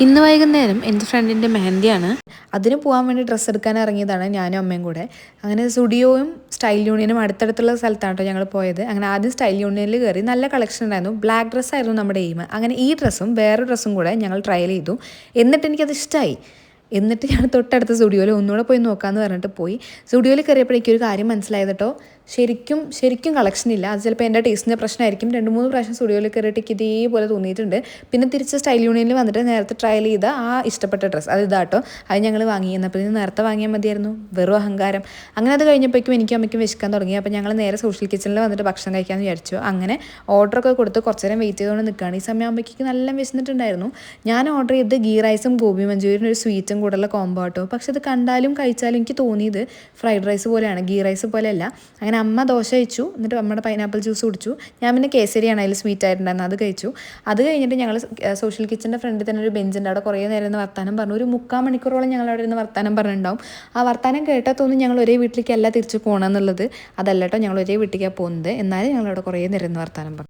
ഇന്ന് വൈകുന്നേരം എൻ്റെ ഫ്രണ്ടിൻ്റെ മെഹന്തിയാണ്. അതിന് പോകാൻ വേണ്ടി ഡ്രസ്സ് എടുക്കാൻ ഇറങ്ങിയതാണ് ഞാനും അമ്മയും കൂടെ. അങ്ങനെ സ്റ്റുഡിയോയും സ്റ്റൈൽ യൂണിയനും അടുത്തടുത്തുള്ള സ്ഥലത്താണ് കേട്ടോ ഞങ്ങൾ പോയത്. അങ്ങനെ ആദ്യം സ്റ്റൈൽ യൂണിയനിൽ കയറി. നല്ല കളക്ഷൻ ഉണ്ടായിരുന്നു. ബ്ലാക്ക് ഡ്രസ്സായിരുന്നു നമ്മുടെ എയിം. അങ്ങനെ ഈ ഡ്രസ്സും വേറെ ഡ്രസ്സും കൂടെ ഞങ്ങൾ ട്രയൽ ചെയ്തു. എന്നിട്ട് എനിക്കത് ഇഷ്ടമായി. എന്നിട്ട് ഞാൻ തൊട്ടടുത്ത സ്റ്റുഡിയോയിൽ ഒന്നുകൂടെ പോയി നോക്കാമെന്ന് പറഞ്ഞിട്ട് പോയി. സ്റ്റുഡിയോയിൽ കയറിയപ്പോഴേക്കും ഒരു കാര്യം മനസ്സിലായത് കേട്ടോ, ശരിക്കും കളക്ഷൻ ഇല്ല. അത് ചിലപ്പോൾ എൻ്റെ ടേസ്റ്റിൻ്റെ പ്രശ്നമായിരിക്കും. 2-3 പ്രാവശ്യം സ്റ്റുഡിയോയിൽ കയറിയിട്ട് എനിക്ക് ഇതേപോലെ തോന്നിയിട്ടുണ്ട്. പിന്നെ തിരിച്ച് സ്റ്റൈൽ യൂണിയനിൽ വന്നിട്ട് നേരത്തെ ട്രയൽ ചെയ്ത ആ ഇഷ്ടപ്പെട്ട ഡ്രസ്സ് അത് ഇതാട്ടോ, അത് ഞങ്ങൾ വാങ്ങി. എന്നപ്പോൾ ഇത് നേരത്തെ വാങ്ങിയാൽ മതിയായിരുന്നു, വെറും അഹങ്കാരം. അങ്ങനെ അത് കഴിഞ്ഞപ്പോഴേക്കും എനിക്കും അമ്മയ്ക്കും വിശക്കാൻ തുടങ്ങി. അപ്പോൾ ഞങ്ങൾ നേരെ സോഷ്യൽ കിച്ചണിൽ വന്നിട്ട് ഭക്ഷണം കഴിക്കാമെന്ന് വിചാരിച്ചു. അങ്ങനെ ഓർഡറൊക്കെ കൊടുത്ത് കുറച്ച് നേരം വെയിറ്റ് ചെയ്തുകൊണ്ട് നിൽക്കുകയാണ്. ഈ സമയം ആകുമ്പോഴേക്ക് നല്ല വിശന്നിട്ടുണ്ടായിരുന്നു. ഞാൻ ഓർഡർ ചെയ്ത് ഗീ റൈസും ഗോബി മഞ്ചൂരിയനും ഒരു സ്വീറ്റും കൂടെയുള്ള കോംബോ ആട്ടോ. പക്ഷെ ഇത് കണ്ടാലും കഴിച്ചാലും എനിക്ക് തോന്നിയത് ഫ്രൈഡ് റൈസ് പോലെയാണ്, ഗീ റൈസ് പോലെയല്ല. അങ്ങനെ അമ്മ ദോശ കഴിച്ചു, എന്നിട്ട് അമ്മയുടെ പൈനാപ്പിൾ ജ്യൂസ് കുടിച്ചു. ഞാൻ പിന്നെ കേസരിയാണ് അതിൽ സ്വീറ്റ് ആയിട്ടുണ്ടായിരുന്നു, അത് കഴിച്ചു. അത് കഴിഞ്ഞിട്ട് ഞങ്ങൾ സോഷ്യൽ കിച്ചൻ്റെ ഫ്രണ്ടിൽ തന്നെ ഒരു ബെഞ്ചുണ്ട്, അവിടെ കുറേ നേരം ഇരുന്ന് വർത്താനം പറഞ്ഞു. ഒരു 3/4 മണിക്കൂറോളം ഞങ്ങൾ അവിടെ ഇരുന്ന് വർത്താനം പറഞ്ഞിട്ടുണ്ടാവും. ആ വർത്താനം കേട്ടാൽ തോന്നും ഞങ്ങൾ ഒരേ വീട്ടിലേക്കല്ല തിരിച്ചു പോകണമെന്നുള്ളത്. അതല്ല കേട്ടോ, ഞങ്ങൾ ഒരേ വീട്ടിലേക്കാണ് പോകുന്നത്. എന്നാലും ഞങ്ങളവിടെ കുറേ നേരം ഇരുന്ന് വർത്താനം പറഞ്ഞു.